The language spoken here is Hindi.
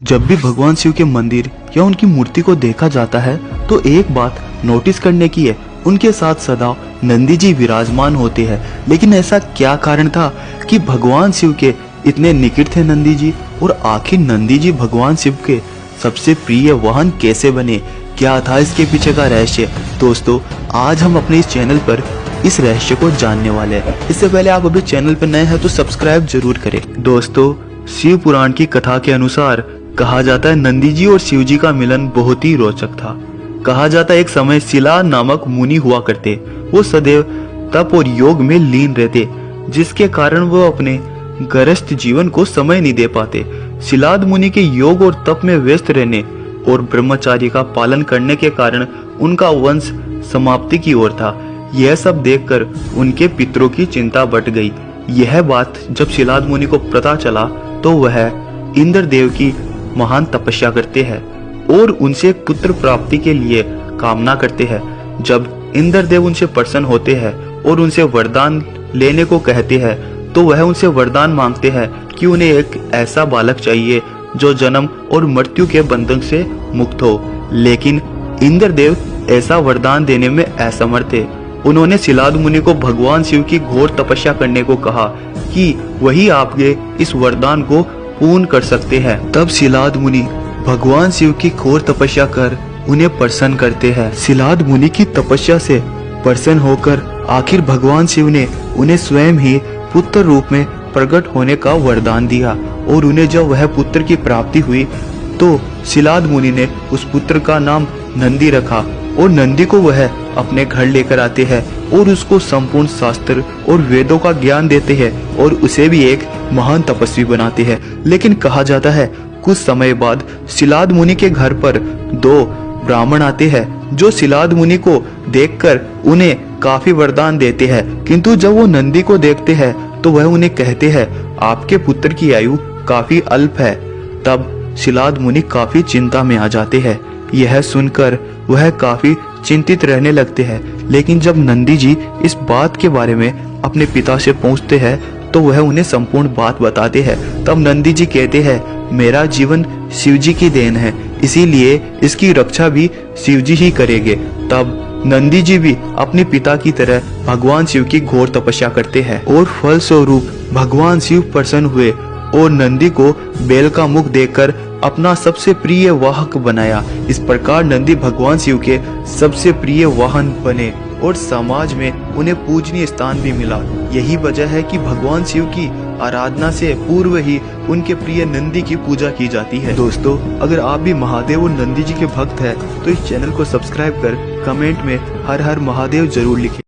जब भी भगवान शिव के मंदिर या उनकी मूर्ति को देखा जाता है तो एक बात नोटिस करने की है, उनके साथ सदा नंदी जी विराजमान होते हैं। लेकिन ऐसा क्या कारण था कि भगवान शिव के इतने निकट थे नंदी जी, और आखिर नंदी जी भगवान शिव के सबसे प्रिय वाहन कैसे बने? क्या था इसके पीछे का रहस्य? दोस्तों, आज हम अपने इस चैनल पर इस रहस्य को जानने वाले हैं। इससे पहले आप अभी चैनल पर नए हैं तो सब्सक्राइब जरूर करें। दोस्तों, शिव पुराण की कथा के अनुसार कहा जाता है नंदी जी और शिव जी का मिलन बहुत ही रोचक था। कहा जाता है एक समय शिला नामक मुनि हुआ करते। वो सदैव तप और योग में लीन रहते, जिसके कारण वो अपने गृहस्थ जीवन को समय नहीं दे पाते। शिलाद मुनि के योग और तप में व्यस्त रहने और ब्रह्मचार्य का पालन करने के कारण उनका वंश समाप्ति की ओर था। यह सब देखकर उनके पितरों की चिंता बढ़ गई। यह बात जब शिलाद मुनि को पता चला तो वह इंद्र देव की महान तपस्या करते हैं और उनसे पुत्र प्राप्ति के लिए कामना करते हैं। जब इंद्र देव उनसे प्रसन्न होते हैं और उनसे वरदान लेने को कहते हैं तो वह उनसे वरदान मांगते हैं कि उन्हें एक ऐसा बालक चाहिए जो जन्म और मृत्यु के बंधन से मुक्त हो। लेकिन इंद्र देव ऐसा वरदान देने में असमर्थ थे। उन्होंने शिलाद मुनि को भगवान शिव की घोर तपस्या करने को कहा कि वही आपके इस वरदान को पूर्ण कर सकते हैं। तब शिलाद मुनि भगवान शिव की घोर तपस्या कर उन्हें प्रसन्न करते हैं। शिलाद मुनि की तपस्या से प्रसन्न होकर आखिर भगवान शिव ने उन्हें स्वयं ही पुत्र रूप में प्रकट होने का वरदान दिया, और उन्हें जब वह पुत्र की प्राप्ति हुई तो शिलाद मुनि ने उस पुत्र का नाम नंदी रखा, और नंदी को वह अपने घर लेकर आते हैं और उसको संपूर्ण शास्त्र और वेदों का ज्ञान देते हैं और उसे भी एक महान तपस्वी बनाते हैं। लेकिन कहा जाता है कुछ समय बाद शिलाद मुनि के घर पर दो ब्राह्मण आते हैं जो शिलाद मुनि को देखकर उन्हें काफी वरदान देते हैं, किंतु जब वो नंदी को देखते हैं तो वह उन्हें कहते हैं आपके पुत्र की आयु काफी अल्प है। तब शिलाद मुनि काफी चिंता में आ जाते हैं। यह सुनकर वह काफी चिंतित रहने लगते हैं। लेकिन जब नंदी जी इस बात के बारे में अपने पिता से पूछते हैं तो वह उन्हें संपूर्ण बात बताते हैं। तब नंदी जी कहते हैं मेरा जीवन शिव जी की देन है, इसीलिए इसकी रक्षा भी शिव जी ही करेंगे। तब नंदी जी भी अपने पिता की तरह भगवान शिव की घोर तपस्या करते हैं और फल स्वरूप भगवान शिव प्रसन्न हुए और नंदी को बेल का मुख देकर अपना सबसे प्रिय वाहक बनाया। इस प्रकार नंदी भगवान शिव के सबसे प्रिय वाहन बने और समाज में उन्हें पूजनीय स्थान भी मिला। यही वजह है कि भगवान शिव की आराधना से पूर्व ही उनके प्रिय नंदी की पूजा की जाती है। दोस्तों, अगर आप भी महादेव और नंदी जी के भक्त हैं तो इस चैनल को सब्सक्राइब कर कमेंट में हर हर महादेव जरूर लिखें।